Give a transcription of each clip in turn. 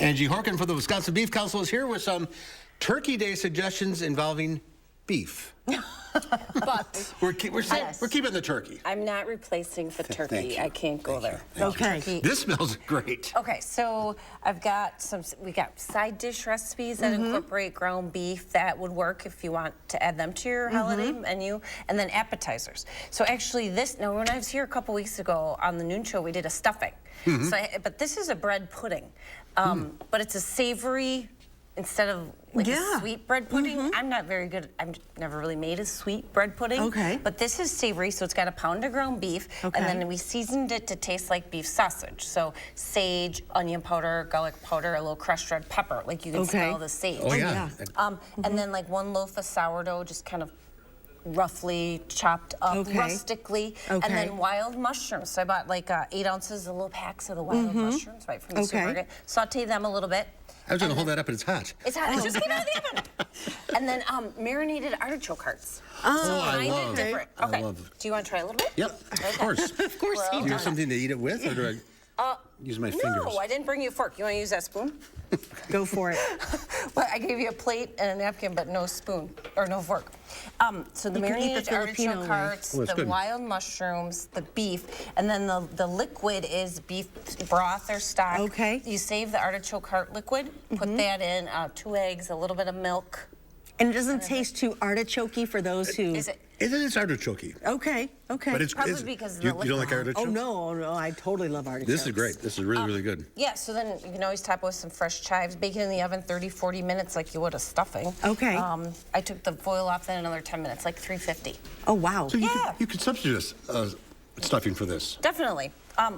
Angie Horkan from the Wisconsin Beef Council is here with some Turkey Day suggestions involving beef. But We're keeping the turkey. I'm not replacing the turkey. I can't go there. Okay. This smells great. Okay, so we got side dish recipes that incorporate ground beef that would work if you want to add them to your holiday menu, and then appetizers. So actually now when I was here a couple weeks ago on the noon show, we did a stuffing. But this is a bread pudding, but it's a savory instead of like a sweet bread pudding. I'm not very good. I've never really made a sweet bread pudding. Okay. But this is savory, so it's got a pound of ground beef, and then we seasoned it to taste like beef sausage. So sage, onion powder, garlic powder, a little crushed red pepper. Like you can smell the sage. Oh yeah. And then like 1 loaf of sourdough, just kind of roughly chopped up rustically, and then wild mushrooms. So I bought like 8 ounces of little packs of the wild mushrooms right from the supermarket. Saute them a little bit. I was going to hold that up, but it's hot. It's hot. It just came out of the oven. And then marinated artichoke hearts. I love it. Okay. Do you want to try a little bit? Yep, of course. Of course Do you have something to eat it with, or do I use my fingers? No, I didn't bring you a fork. You want to use that spoon? Go for it. But I gave you a plate and a napkin, but no spoon or no fork. So the marinated artichoke hearts, the wild mushrooms, the beef, and then the liquid is beef broth or stock. Okay. You save the artichoke heart liquid, put that in, 2 eggs, a little bit of milk. And it doesn't taste too artichokey for those who... Is it? It's artichokey. Okay. But it's probably because of you the don't like artichokes? Oh no, I totally love artichokes. This is great. This is really good. Yeah, so then you can always top it with some fresh chives. Bake it in the oven 30-40 minutes like you would a stuffing. Okay. I took the foil off then another 10 minutes, like 350. Oh wow. So you could substitute stuffing for this. Definitely.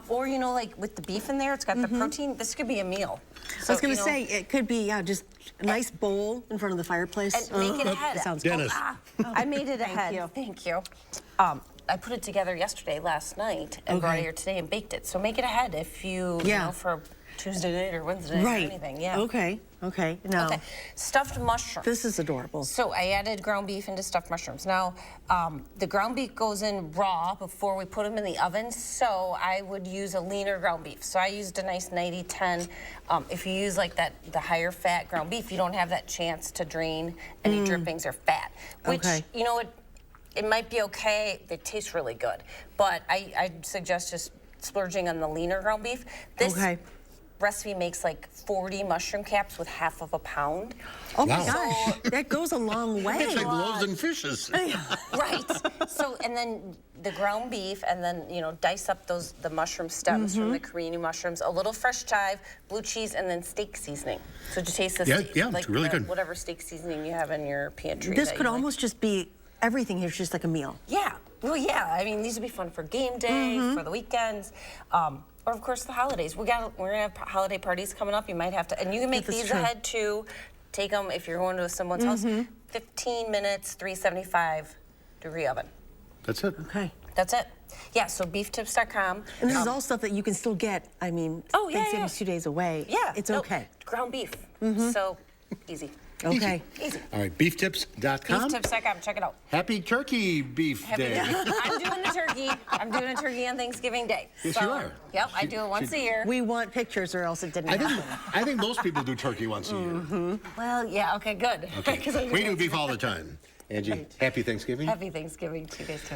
Or, you know, like with the beef in there, it's got the protein. This could be a meal. So, I was going to say, it could be just a nice bowl in front of the fireplace. And make it ahead. That sounds Dennis. I made it ahead. Thank you. I put it together last night, and brought it here today and baked it. So make it ahead if you know, for Tuesday night or Wednesday night or anything. Yeah. Okay. Now, stuffed mushrooms. this is adorable. So I added ground beef into stuffed mushrooms. Now, the ground beef goes in raw before we put them in the oven, so I would use a leaner ground beef. So I used a nice 90-10. If you use like the higher fat ground beef, you don't have that chance to drain any drippings or fat, which, you know, it might be okay. They taste really good, but I suggest just splurging on the leaner ground beef. This recipe makes like 40 mushroom caps with half of a pound. Oh my gosh, that goes a long way. It's like loaves and fishes. Right. So, and then the ground beef, and then, you know, dice up the mushroom stems from the Korean mushrooms, a little fresh chive, blue cheese, and then steak seasoning. So just taste the steak. Yeah, like it's really good. Whatever steak seasoning you have in your pantry. This could almost just be everything here, just like a meal. Yeah. Well, yeah. I mean, these would be fun for game day, for the weekends. Or of course the holidays. We're gonna have holiday parties coming up. You might have to, and you can make these ahead too. Take them if you're going to someone's house. 15 minutes, 375-degree oven. That's it. Okay. That's it. Yeah. So beeftips.com. And this is all stuff that you can still get. I mean, Thanksgiving's 2 days away. Yeah. It's okay. Ground beef. So easy. Okay. Easy. All right, beeftips.com. Beeftips.com. Check it out. Happy Turkey Beef Day. I'm doing a turkey. I'm doing a turkey on Thanksgiving Day. Yes, you are. Yep, I do it once a year. We want pictures, or else it didn't happen. I think most people do turkey once a year. Well, yeah. Okay, good. Okay. We do beef all the time. Angie, happy Thanksgiving. Happy Thanksgiving to you guys too.